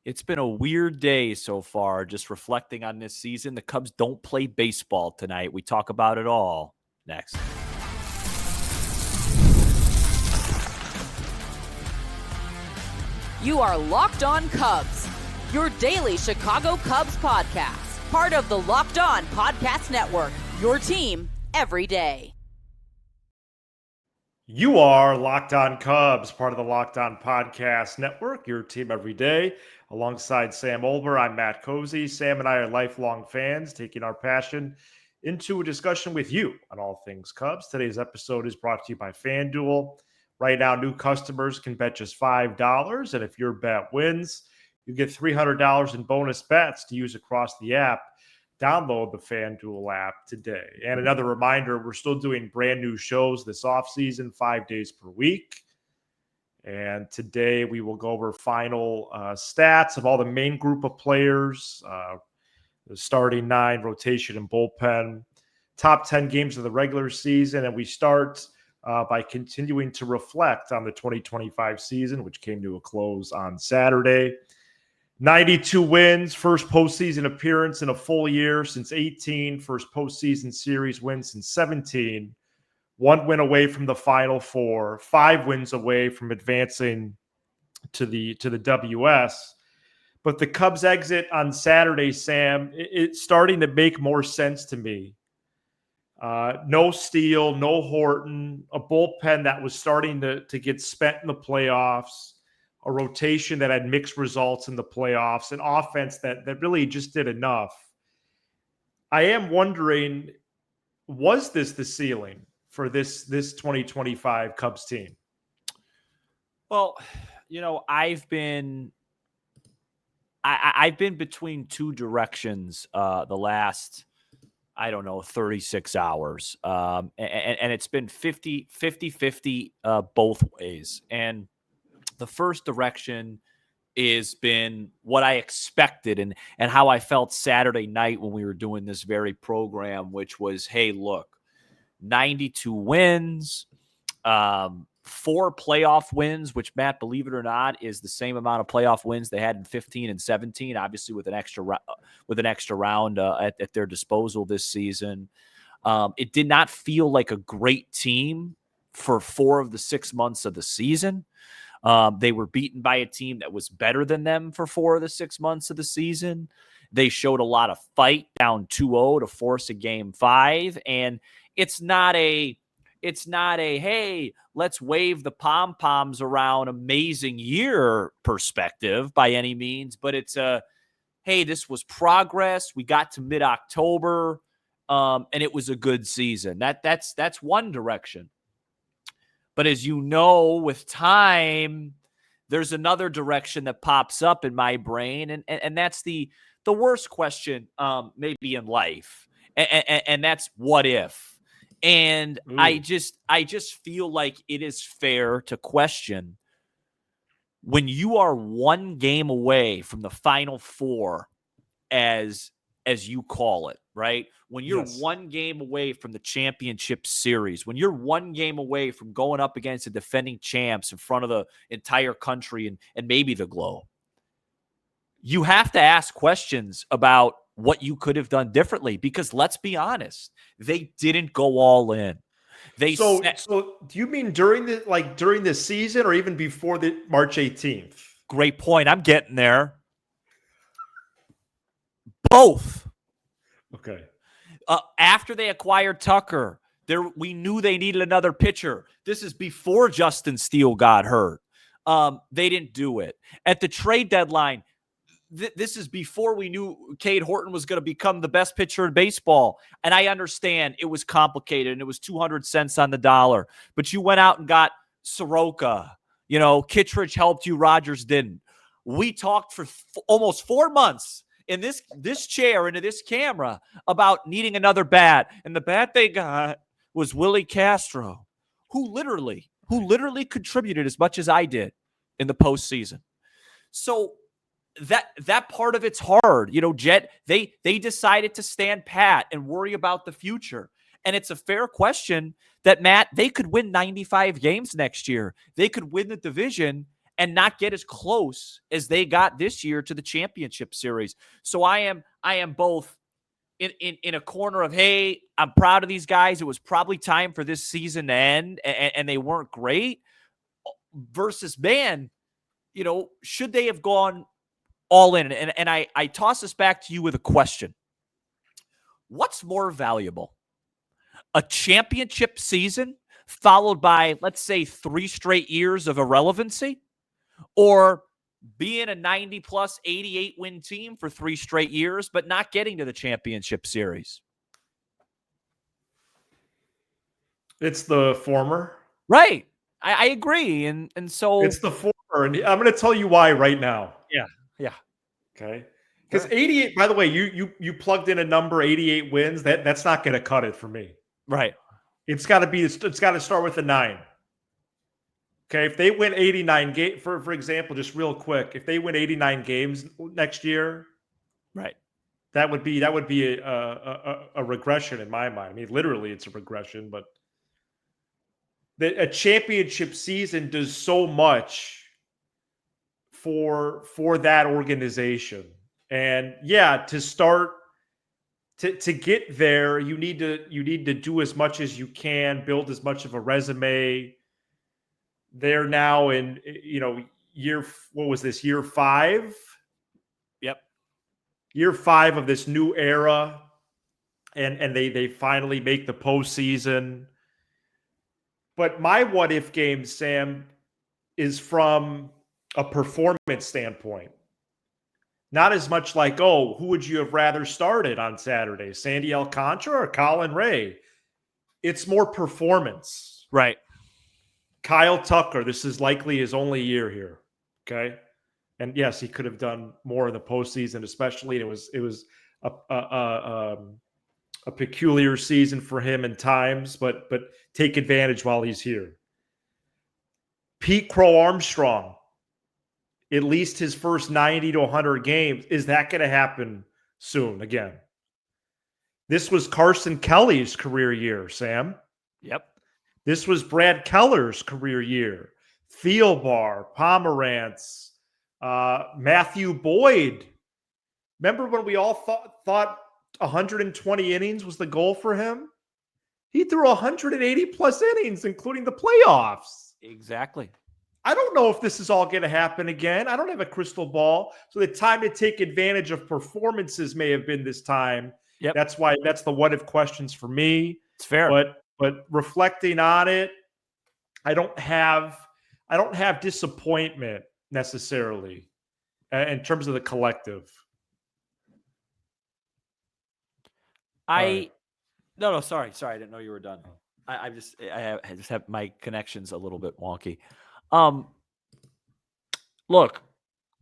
It's been a weird day so far, just reflecting on this season. The Cubs don't play baseball tonight. We talk about it all next. You are Locked On Cubs, your daily Chicago Cubs podcast, part of the Locked On Podcast Network, your team every day. You are Locked On Cubs, part of the Locked On Podcast Network, your team every day. Alongside Sam Olber, I'm Matt Cozy. Sam and I are lifelong fans, taking our passion into a discussion with you on all things Cubs. Today's episode is brought to you by FanDuel. Right now, new customers can bet just $5, and if your bet wins, you get $300 in bonus bets to use across the app. Download the FanDuel app today. And another reminder, we're still doing brand new shows this offseason, 5 days per week. And today we will go over final stats of all the main group of players, the starting nine, rotation, and bullpen, top 10 games of the regular season. And we start by continuing to reflect on the 2025 season, which came to a close on Saturday. 92 wins, first postseason appearance in a full year since 18, first postseason series win since 17, one win away from the Final Four, 5 wins away from advancing to the WS. But the Cubs exit on Saturday, Sam, it's starting to make more sense to me. No Steele, no Horton, a bullpen that was starting to get spent in the playoffs, a rotation that had mixed results in the playoffs, an offense that really just did enough. I am wondering, was this the ceiling for this 2025 Cubs team? Well, I've been between two directions the last, 36 hours. And it's been 50-50 both ways. And the first direction has been what I expected and how I felt Saturday night when we were doing this very program, which was, hey, look, 92 wins, 4 playoff wins, which, Matt, believe it or not, is the same amount of playoff wins they had in 15 and 17, obviously with an extra round at their disposal this season. It did not feel like a great team for 4 of the 6 months of the season. They were beaten by a team that was better than them for 4 of the 6 months of the season. They showed a lot of fight down 2-0 to force a game 5. And it's not a, hey, let's wave the pom-poms around amazing year perspective by any means, but it's a, hey, this was progress. We got to mid-October, and it was a good season. That's one direction. But as you know, with time, there's another direction that pops up in my brain, and that's the worst question maybe in life, and that's what if. And I just feel like it is fair to question when you are one game away from the Final Four, as you call it, right? When you're one game away from the championship series, when you're one game away from going up against the defending champs in front of the entire country and maybe the globe, you have to ask questions about what you could have done differently, because let's be honest, they didn't go all in. So do you mean during the season or even before the March 18th? Great point. I'm getting there. Both. Okay. After they acquired Tucker, we knew they needed another pitcher. This is before Justin Steele got hurt. They didn't do it. At the trade deadline, this is before we knew Cade Horton was going to become the best pitcher in baseball. And I understand it was complicated and it was 200 cents on the dollar. But you went out and got Soroka. Kittredge helped you. Rogers didn't. We talked for almost 4 months in this chair into this camera about needing another bat. And the bat they got was Willie Castro, who literally contributed as much as I did in the postseason. So that part of it's hard. Jet, they decided to stand pat and worry about the future. And it's a fair question that, Matt, they could win 95 games next year. They could win the division and not get as close as they got this year to the championship series. So I am both in a corner of, hey, I'm proud of these guys. It was probably time for this season to end, and they weren't great. Versus, man, should they have gone all in? And I toss this back to you with a question. What's more valuable? A championship season followed by, let's say, 3 straight years of irrelevancy, or being a 90-plus, 88-win team for 3 straight years, but not getting to the championship series? It's the former. Right. I agree. And so it's the former. And I'm going to tell you why right now. Yeah. Okay. Because 88, by the way, you plugged in a number, 88 wins. That's not going to cut it for me. Right. It's got to start with a 9. Okay. If they win 89 games, for example, just real quick, if they win 89 games next year, right, that would be a regression in my mind. I mean, literally, it's a regression, but a championship season does so much for that organization. And yeah, to start to get there, you need to do as much as you can, build as much of a resume. They're now in year 5? Yep. Year 5 of this new era, and they finally make the postseason. But my what if game, Sam, is from a performance standpoint. Not as much like, who would you have rather started on Saturday, Sandy Alcantara or Colin Ray? It's more performance. Right. Kyle Tucker, this is likely his only year here. Okay. And yes, he could have done more in the postseason, especially. It was a peculiar season for him in times, but take advantage while he's here. Pete Crow-Armstrong, at least his first 90 to 100 games. Is that going to happen soon again? This was Carson Kelly's career year, Sam. Yep. This was Brad Keller's career year. Thielbar, Pomerantz, Matthew Boyd. Remember when we all thought 120 innings was the goal for him? He threw 180 plus innings, including the playoffs. Exactly. I don't know if this is all going to happen again. I don't have a crystal ball. So the time to take advantage of performances may have been this time. Yep. That's the what if questions for me. It's fair. But reflecting on it, I don't have disappointment necessarily in terms of the collective. No, sorry. I didn't know you were done. I just have my connection's a little bit wonky. Look,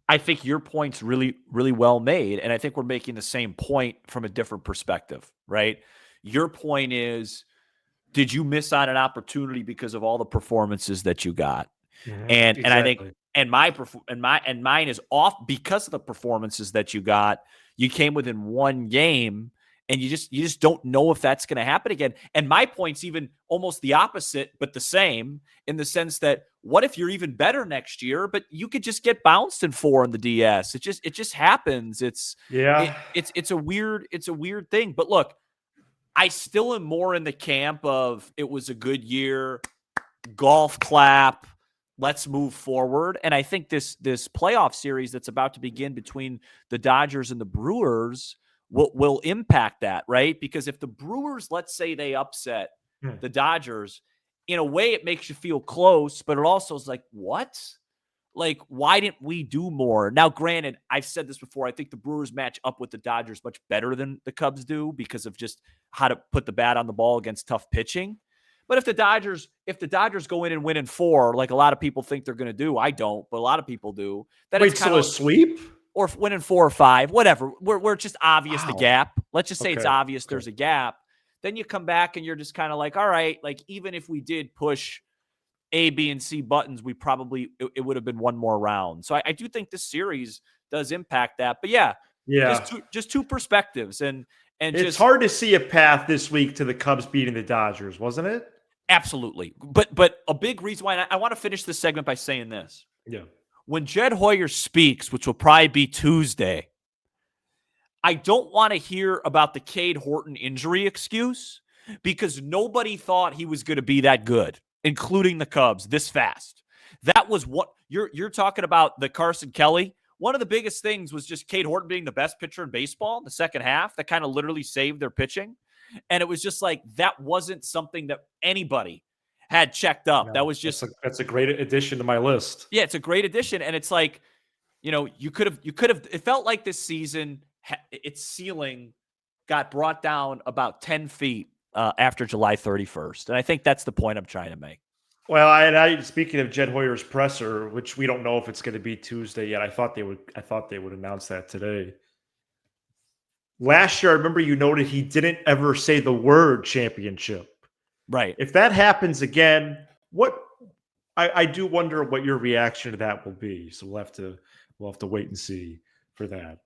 I think your point's really, really well made, and I think we're making the same point from a different perspective, right? Your point is, did you miss on an opportunity because of all the performances that you got? Mm-hmm. And I think mine is off because of the performances that you got. You came within one game, and you just don't know if that's going to happen again. And my point's even almost the opposite, but the same, in the sense that what if you're even better next year, but you could just get bounced in 4 in the DS? It just happens. It's a weird thing. But look, I still am more in the camp of it was a good year, golf clap, let's move forward. And I think this playoff series that's about to begin between the Dodgers and the Brewers will impact that, right? Because if the Brewers, let's say they upset the Dodgers, in a way it makes you feel close, but it also is like, what? Like, why didn't we do more? Now, granted, I've said this before, I think the Brewers match up with the Dodgers much better than the Cubs do because of just how to put the bat on the ball against tough pitching. But if the Dodgers go in and win in 4, like a lot of people think they're going to do, I don't, but a lot of people do. Wait, so a sweep? Or win in 4 or 5, whatever. Where it's just obvious the gap. Let's just say it's obvious there's a gap. Then you come back and you're just kind of like, all right, like even if we did push A, B, and C buttons, we probably it would have been one more round. So I do think this series does impact that. But yeah. Just two perspectives, and it's hard to see a path this week to the Cubs beating the Dodgers, wasn't it? Absolutely. But a big reason why, and I want to finish this segment by saying this. Yeah. when Jed Hoyer speaks, which will probably be Tuesday, I don't want to hear about the Cade Horton injury excuse because nobody thought he was going to be that good, including the Cubs, this fast. That was what you're talking about, the Carson Kelly. One of the biggest things was just Cade Horton being the best pitcher in baseball in the second half. That kind of literally saved their pitching. And it was just like that wasn't something that anybody had checked up. No, that was just that's a great addition to my list. Yeah, it's a great addition. And it's like, you could have it felt like this season its ceiling got brought down about 10 feet after July 31st. And I think that's the point I'm trying to make. Well, I speaking of Jed Hoyer's presser, which we don't know if it's going to be Tuesday yet. I thought they would announce that today. Last year, I remember you noted he didn't ever say the word championship. Right. If that happens again, I do wonder what your reaction to that will be. So we'll have to wait and see for that.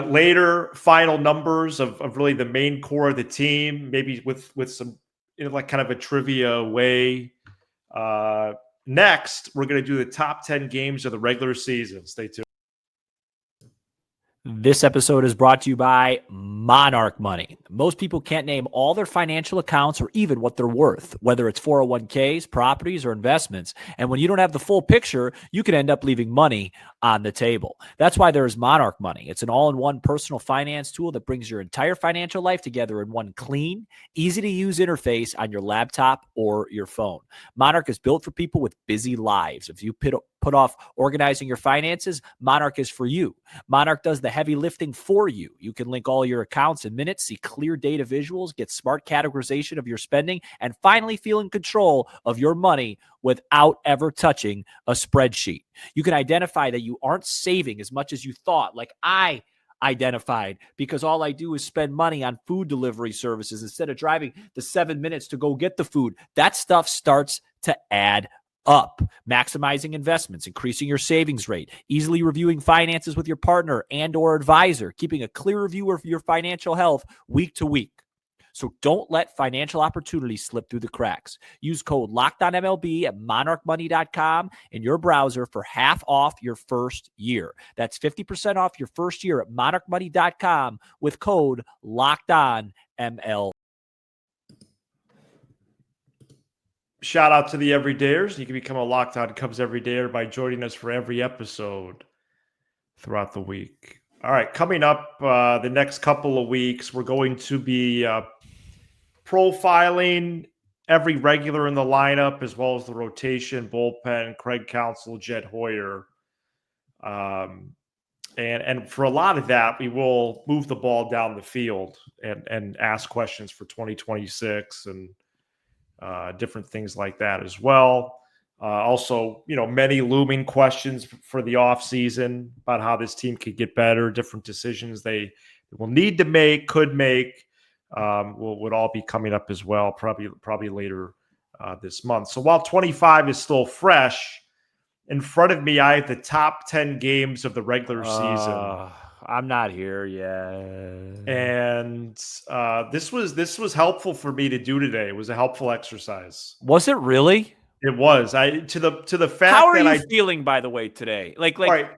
Later, final numbers of really the main core of the team, maybe with some like kind of a trivia way. Next, we're going to do the top 10 games of the regular season. Stay tuned. This episode is brought to you by Monarch Money. Most people can't name all their financial accounts or even what they're worth, whether it's 401ks, properties, or investments. And when you don't have the full picture, you can end up leaving money on the table. That's why there is Monarch Money. It's an all-in-one personal finance tool that brings your entire financial life together in one clean, easy-to-use interface on your laptop or your phone. Monarch is built for people with busy lives. If you put off organizing your finances, Monarch is for you. Monarch does the heavy lifting for you. You can link all your accounts in minutes, see clear data visuals, get smart categorization of your spending, and finally feel in control of your money without ever touching a spreadsheet. You can identify that you aren't saving as much as you thought, like I identified, because all I do is spend money on food delivery services instead of driving the 7 minutes to go get the food. That stuff starts to add up. Maximizing investments, increasing your savings rate, easily reviewing finances with your partner and or advisor, keeping a clear view of your financial health week to week. So don't let financial opportunities slip through the cracks. Use code LOCKEDONMLB at monarchmoney.com in your browser for half off your first year. That's 50% off your first year at monarchmoney.com with code LOCKEDONMLB. Shout out to the everydayers. You can become a Locked On Cubs everydayer by joining us for every episode throughout the week. All right, coming up the next couple of weeks, we're going to be profiling every regular in the lineup as well as the rotation, bullpen, Craig Counsell, Jed Hoyer. And for a lot of that, we will move the ball down the field and ask questions for 2026 and different things like that as well. Also, many looming questions for the offseason about how this team could get better, different decisions they will need to make, could make, would all be coming up as well, probably later this month. So while 25 is still fresh, in front of me, I have the top 10 games of the regular season. I'm not here yet. And this was helpful for me to do today. It was a helpful exercise. Was it really? It was. To the fact How are that you feeling, by the way, today? Like right.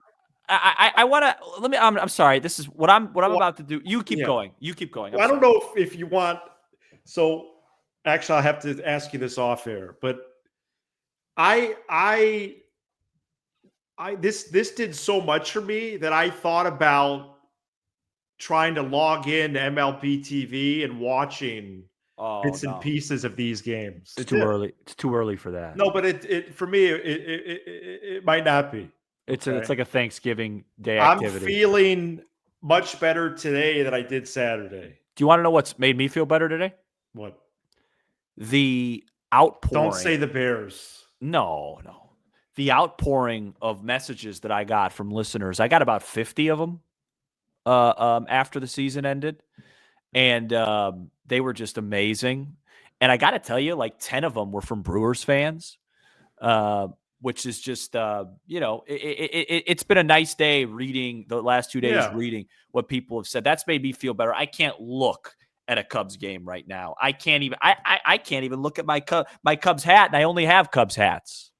I want to let me. I'm sorry. This is what I'm about to do. You keep going. You keep going. Well, I don't know if you want. So actually, I'll have to ask you this off air. But this did so much for me that I thought about trying to log in to MLB TV and watching bits and pieces of these games. It's too early. It's too early for that. No, but it for me it might not be. It's like a Thanksgiving Day activity. I'm feeling much better today than I did Saturday. Do you want to know what's made me feel better today? What? The outpouring. Don't say the Bears. No. The outpouring of messages that I got from listeners. I got about 50 of them after the season ended. And they were just amazing. And I got to tell you, like 10 of them were from Brewers fans, which is just, it's been a nice day reading the last 2 days, reading what people have said. That's made me feel better. I can't look at a Cubs game right now. I can't even look at my Cubs hat, and I only have Cubs hats.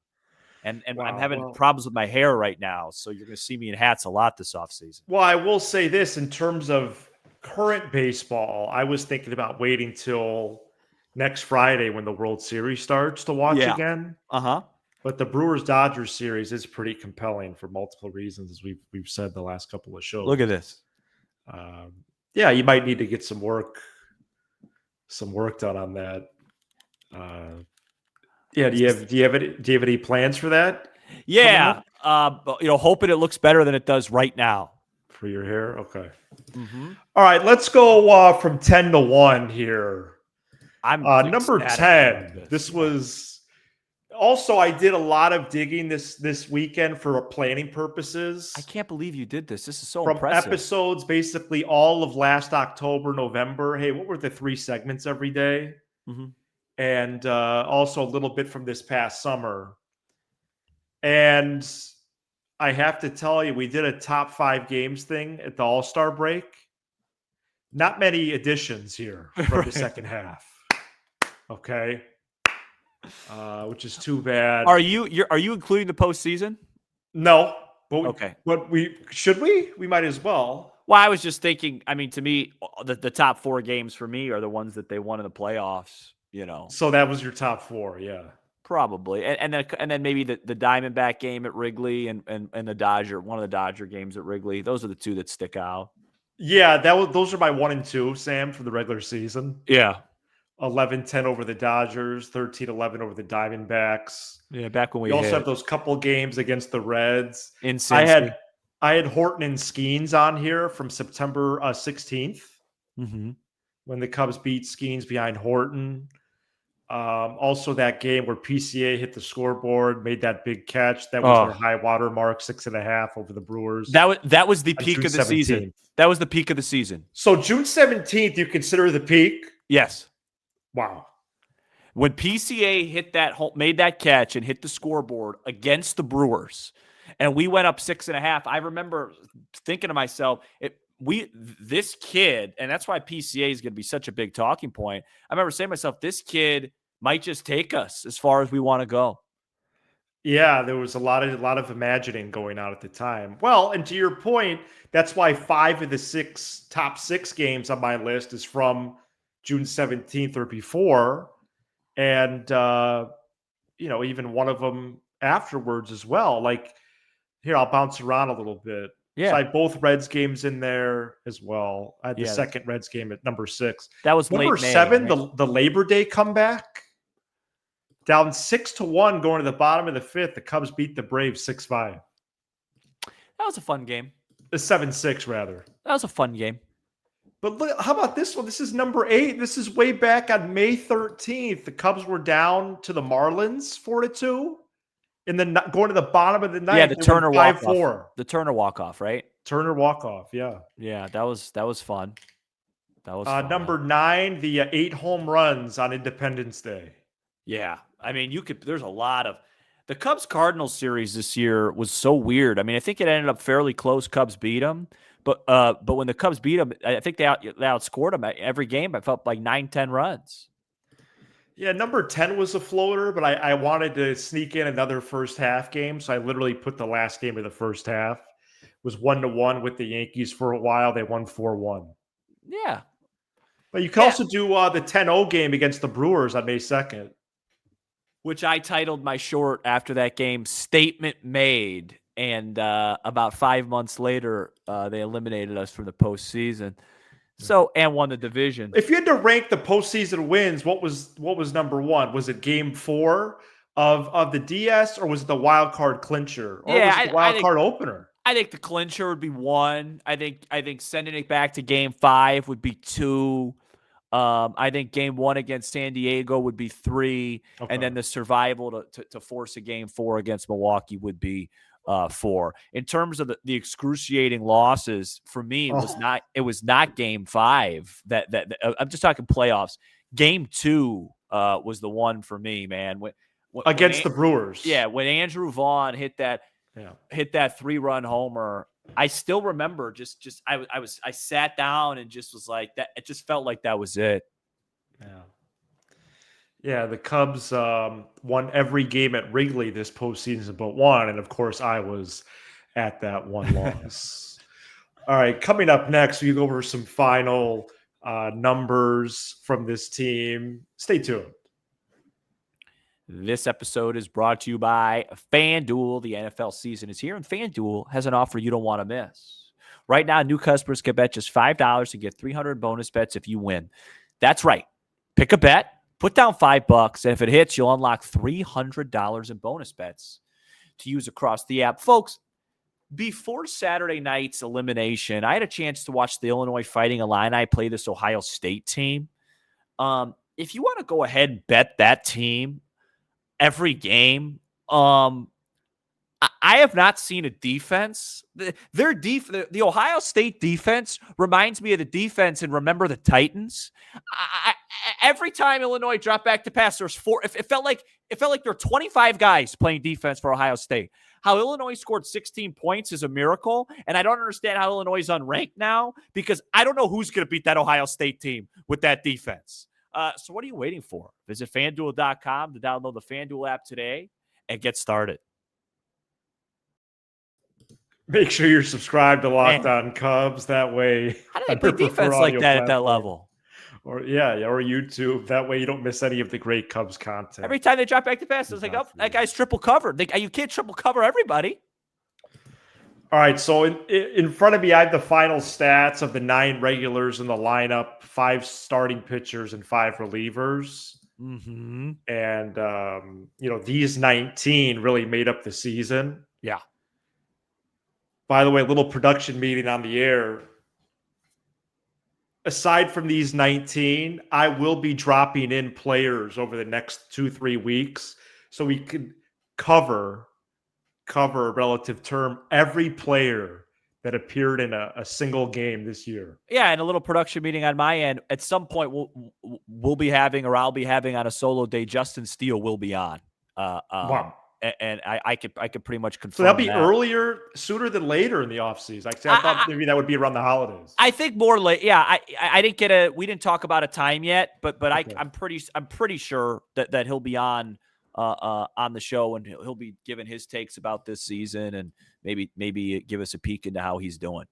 And I'm Wow. having Well, problems with my hair right now, so you're going to see me in hats a lot this offseason. well, I will say this in terms of current baseball, I was thinking about waiting till next Friday when the World Series starts to watch Yeah. again. Uh-huh. But the Brewers Dodgers series is pretty compelling for multiple reasons, as we've said the last couple of shows. Look at this. Yeah, you might need to get some work done on that. Yeah, do you have any plans for that? Yeah. But, hoping it looks better than it does right now. For your hair? Okay. Mm-hmm. All right, let's go from 10 to 1 here. I'm number ecstatic 10. about This was also, I did a lot of digging this weekend for planning purposes. I can't believe you did this. This is so From impressive. episodes basically all of last October, November. Hey, what were the 3 segments every day? Mm-hmm. And also a little bit from this past summer. And I have to tell you, we did a top 5 games thing at the All-Star break. Not many additions here from the second half. Okay. Which is too bad. Are you including the postseason? No. But Okay. We might as well. Well, I was just thinking, I mean, to me, the top 4 games for me are the ones that they won in the playoffs, So that was your top 4, yeah. Probably. And then maybe the Diamondback game at Wrigley and the one of the Dodger games at Wrigley. Those are the 2 that stick out. Yeah, those are my 1 and 2, Sam, for the regular season. Yeah. 11-10 over the Dodgers, 13-11 over the Diamondbacks. Yeah, back when we also have those couple games against the Reds. In Cincy. I had Horton and Skeens on here from September 16th when the Cubs beat Skeens behind Horton. Also that game where PCA hit the scoreboard, made that big catch. That was their high water mark, 6.5 over the Brewers. That was the peak June of the 17th. season. That was the peak of the season. So June 17th, you consider the peak? Yes. Wow. When PCA made that catch and hit the scoreboard against the Brewers, and we went up 6.5, I remember thinking to myself, this kid, and that's why PCA is going to be such a big talking point. I remember saying to myself, this kid might just take us as far as we want to go. Yeah, there was a lot of imagining going on at the time. Well, and to your point, that's why 5 of the top 6 games on my list is from June 17th or before. And, even one of them afterwards as well. Like, here, I'll bounce around a little bit. Yeah. So I had both Reds games in there as well. I had the second Reds game at number 6. That was number late May, 7, right? the Labor Day comeback. Down 6-1 going to the bottom of the 5th. The Cubs beat the Braves 6-5. That was a fun game. 7-6, rather. That was a fun game. But look, how about this one? This is number 8. This is way back on May 13th. The Cubs were down to the Marlins 4-2. And then going to the bottom of the ninth. Yeah, the Turner walk-off. 5-4. The Turner walk-off, right? Turner walk-off, yeah. Yeah, that was fun. That was fun. Number 9, the 8 home runs on Independence Day. Yeah. I mean, there's a lot of the Cubs-Cardinals series this year was so weird. I mean, I think it ended up fairly close. Cubs beat them. But when the Cubs beat them, I think they outscored them every game. I felt like 9-10 runs. Yeah, number 10 was a floater, but I wanted to sneak in another first half game. So I literally put the last game of the first half. It was 1-1 with the Yankees for a while. They won 4-1. Yeah. But you can also do the 10-0 game against the Brewers on May 2nd. Which I titled my short after that game, Statement Made. And about 5 months later, they eliminated us from the postseason. So, and won the division. If you had to rank the postseason wins, what was number 1? Was it Game 4 of the DS, or was it the wild card clincher, or was it the wild card opener? I think the clincher would be 1. I think sending it back to Game 5 would be 2. I think Game 1 against San Diego would be 3, and then the survival to force a Game 4 against Milwaukee would be 4. In terms of the excruciating losses, for me, it was not Game 5 that I'm just talking playoffs. Game 2 was the one for me, man. When against the Brewers, yeah, when Andrew Vaughn hit that 3-run homer. I still remember I sat down and just was like that. It just felt like that was it. Yeah, the Cubs won every game at Wrigley this postseason but one, and of course I was at that one loss. All right, coming up next, we go over some final numbers from this team. Stay tuned. This episode is brought to you by FanDuel. The NFL season is here, and FanDuel has an offer you don't want to miss. Right now, new customers can bet just $5 and get 300 bonus bets if you win. That's right. Pick a bet, put down $5, and if it hits, you'll unlock $300 in bonus bets to use across the app. Folks, before Saturday night's elimination, I had a chance to watch the Illinois Fighting Illini play this Ohio State team. If you want to go ahead and bet that team every game, I have not seen a defense. The Ohio State defense reminds me of the defense in Remember the Titans. Every time Illinois dropped back to pass, there's four. It felt like there were 25 guys playing defense for Ohio State. How Illinois scored 16 points is a miracle, and I don't understand how Illinois is unranked now because I don't know who's going to beat that Ohio State team with that defense. So what are you waiting for? Visit FanDuel.com to download the FanDuel app today and get started. Make sure you're subscribed to Locked On Cubs. That way, how do they play defense like that at that level? Or YouTube. That way, you don't miss any of the great Cubs content. Every time they drop back to pass, it's like, oh, that guy's triple covered. You can't triple cover everybody. All right, so in front of me, I have the final stats of the 9 regulars in the lineup: 5 starting pitchers and 5 relievers. Mm-hmm. And these 19 really made up the season. Yeah. By the way, a little production meeting on the air. Aside from these 19, I will be dropping in players over the next 2-3 weeks so we could cover a relative term every player that appeared in a single game this year. Yeah, and a little production meeting on my end. At some point, we'll be having, or I'll be having on a solo day, Justin Steele will be on. Wow. And I could pretty much confirm. So that'll be sooner than later in the offseason. I thought maybe that would be around the holidays. I think more late. Yeah, I didn't we didn't talk about a time yet, but okay. I'm pretty sure that he'll be on the show and he'll be giving his takes about this season and maybe give us a peek into how he's doing.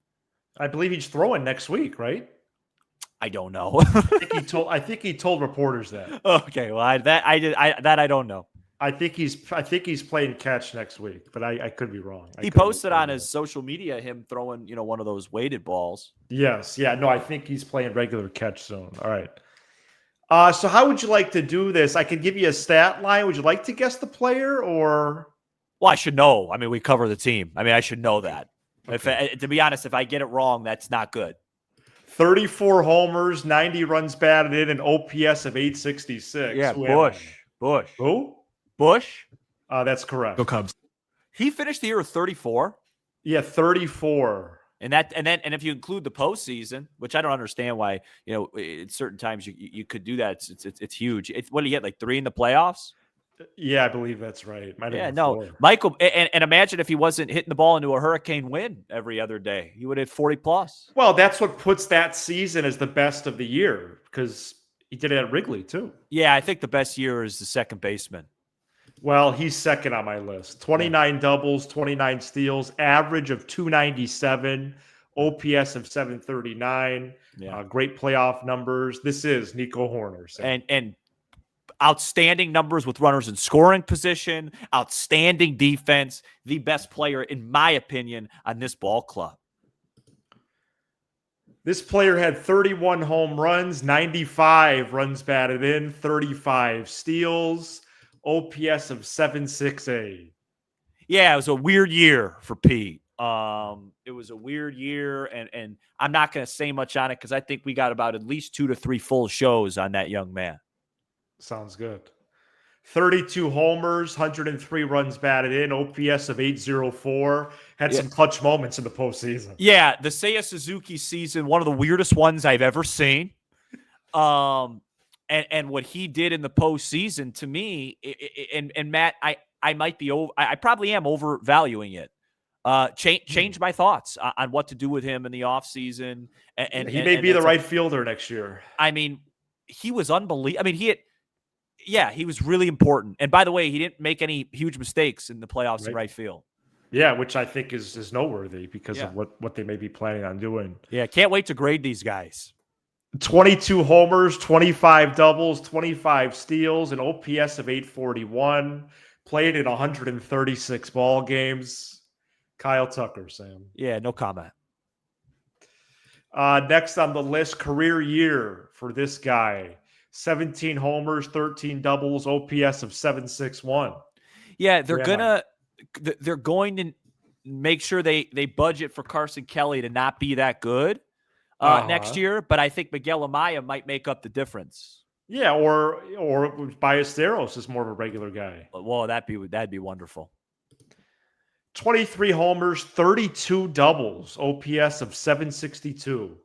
I believe he's throwing next week, right? I don't know. I think he told reporters that. Okay, well I don't know. I think he's playing catch next week, but I could be wrong. He posted on his social media him throwing, one of those weighted balls. Yes. Yeah. No, I think he's playing regular catch zone. All right. So how would you like to do this? I could give you a stat line. Would you like to guess the player or? Well, I should know. I mean, we cover the team. I mean, I should know that. Okay. To be honest, if I get it wrong, that's not good. 34 homers, 90 runs batted in, an OPS of 866. Yeah, Bush. Who? Bush? That's correct. Go Cubs. He finished the year with 34. Yeah, 34. And if you include the postseason, which I don't understand why, at certain times you could do that. It's huge. What do you get, like 3 in the playoffs? Yeah, I believe that's right. Michael, and imagine if he wasn't hitting the ball into a hurricane wind every other day. He would have 40 plus. Well, that's what puts that season as the best of the year because he did it at Wrigley too. Yeah, I think the best year is the second baseman. Well, he's second on my list. 29 doubles, 29 steals, average of 297, OPS of 739. Yeah. Great playoff numbers. This is Nico Hoerner. And outstanding numbers with runners in scoring position, outstanding defense, the best player, in my opinion, on this ball club. This player had 31 home runs, 95 runs batted in, 35 steals, OPS of 768. Yeah, it was a weird year for Pete. It was a weird year, and I'm not going to say much on it because I think we got about at least 2 to 3 full shows on that young man. Sounds good. 32 homers, 103 runs batted in, OPS of 804. Had some clutch moments in the postseason. Yeah, the Seiya Suzuki season, one of the weirdest ones I've ever seen. And what he did in the postseason, to me, and Matt, I might be over. I probably am overvaluing it. Change my thoughts on what to do with him in the offseason. And he may be the right fielder next year. I mean, he was unbelievable. I mean, Yeah, he was really important. And by the way, he didn't make any huge mistakes in the playoffs in right field. Yeah, which I think is noteworthy because Yeah. of what they may be planning on doing. Yeah, can't wait to grade these guys. 22 homers, 25 doubles, 25 steals, an OPS of 841. Played in 136 ball games. Kyle Tucker, Sam. Yeah, no comment. Next on the list, career year for this guy. 17 homers, 13 doubles, OPS of 761. Yeah, they're going to make sure they budget for Carson Kelly to not be that good next year, but I think Miguel Amaya might make up the difference. Yeah, or Ballesteros is more of a regular guy. Well, that'd be wonderful. 23 homers, 32 doubles, OPS of 762.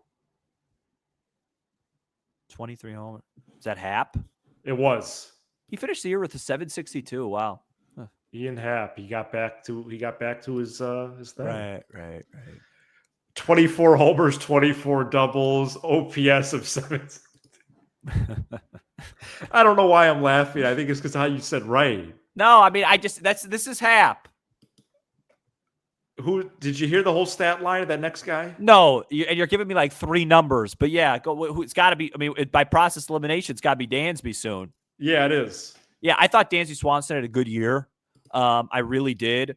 23 homers. Is that Happ? It was. He finished the year with a 762. Wow. Huh. Ian Happ. He got back to his thing. Right. 24 homers, 24 doubles, OPS of 7. I don't know why I'm laughing. I think it's because how you said right. No, I mean this is Happ. Who did you hear the whole stat line of that next guy? No, and you're giving me like 3 numbers, but yeah, it's got to be. I mean, by process elimination, it's got to be Dansby soon. Yeah, it is. Yeah, I thought Dansby Swanson had a good year. I really did.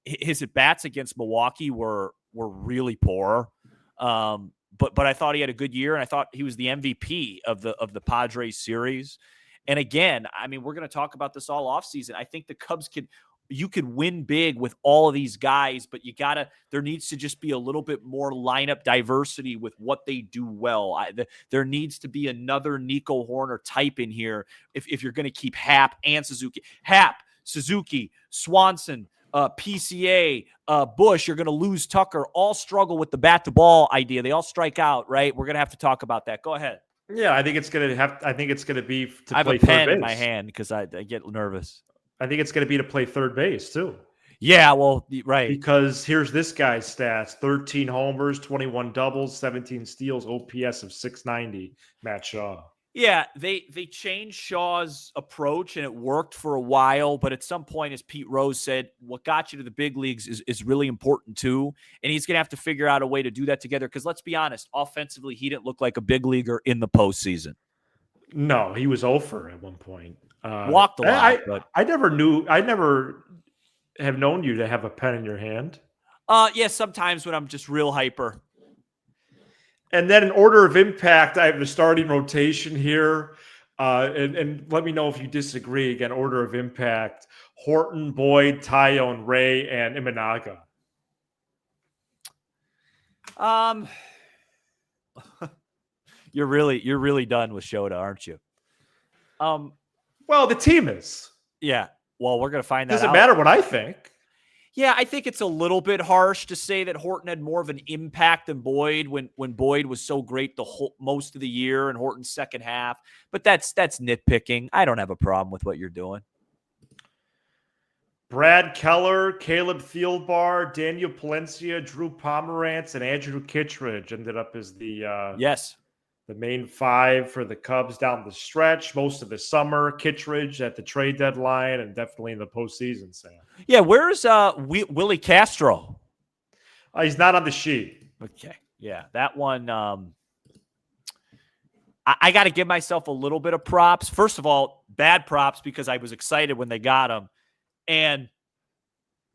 His at bats against Milwaukee were really poor, but I thought he had a good year, and I thought he was the MVP of the Padres series. And again, I mean, we're going to talk about this all offseason. I think the Cubs you could win big with all of these guys, but there needs to just be a little bit more lineup diversity with what they do well. There needs to be another Nico Horner type in here if you're going to keep Happ and Suzuki. Happ, Suzuki, Swanson, PCA, Bush, you're going to lose Tucker, all struggle with the bat to ball idea. They all strike out, right? We're going to have to talk about that. Go ahead. Yeah, I think it's going to be to I have play a pen third base. in my hand because I get nervous. I think it's going to be to play third base too. Yeah, well, right. Because here's this guy's stats: 13 homers, 21 doubles, 17 steals, OPS of 690. Matt Shaw. Yeah, they changed Shaw's approach and it worked for a while, but at some point, as Pete Rose said, what got you to the big leagues is really important too, and he's going to have to figure out a way to do that together because let's be honest, offensively, he didn't look like a big leaguer in the postseason. No, he was 0 for at one point. Walked a lot, but I never have known you to have a pen in your hand. Yeah, sometimes when I'm just real hyper. And then in order of impact, I have the starting rotation here. And let me know if you disagree. Again, order of impact: Horton, Boyd, Tyone, Ray, and Imanaga. You're really done with Shota, aren't you? Well, the team is. Yeah. Well, we're gonna find that out. Doesn't matter what I think. Yeah, I think it's a little bit harsh to say that Horton had more of an impact than Boyd when Boyd was so great most of the year and Horton's second half. But that's nitpicking. I don't have a problem with what you're doing. Brad Keller, Caleb Thielbar, Daniel Palencia, Drew Pomerantz, and Andrew Kittredge ended up as the main 5 for the Cubs down the stretch most of the summer. Kittredge at the trade deadline and definitely in the postseason, Sam. Yeah, where's Willie Castro? He's not on the sheet. Okay, yeah, that one. I got to give myself a little bit of props. First of all, bad props because I was excited when they got him, and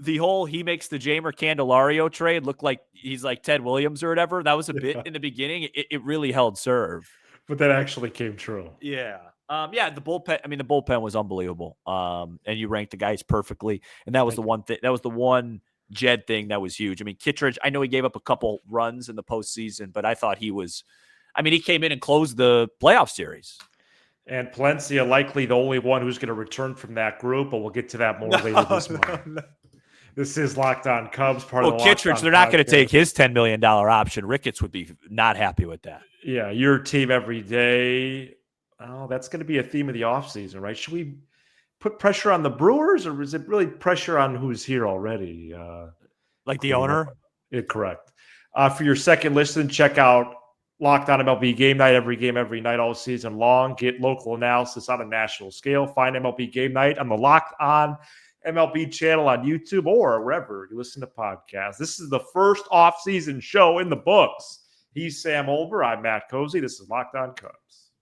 the whole he makes the Jamer Candelario trade look like he's like Ted Williams or whatever. That was a bit in the beginning. It really held serve. But that actually came true. Yeah. The bullpen. I mean, the bullpen was unbelievable. And you ranked the guys perfectly. And that was the one thing. That was the one Jed thing that was huge. I mean, Kittredge, I know he gave up a couple runs in the postseason, but I thought he came in and closed the playoff series. And Palencia likely the only one who's going to return from that group, but we'll get to that more later this month. No. This is Locked On Cubs, part of the Kittredge, they're not going to take his $10 million option. Ricketts would be not happy with that. Yeah, your team every day. Oh, that's going to be a theme of the offseason, right? Should we put pressure on the Brewers, or is it really pressure on who's here already? Like the owner? Correct. For your second listen, check out Locked On MLB Game Night, every game, every night, all season long. Get local analysis on a national scale. Find MLB Game Night on the Locked On MLB channel on YouTube or wherever you listen to podcasts. This is the first off-season show in the books. He's Sam Olber. I'm Matt Cozy. This is Locked On Cubs.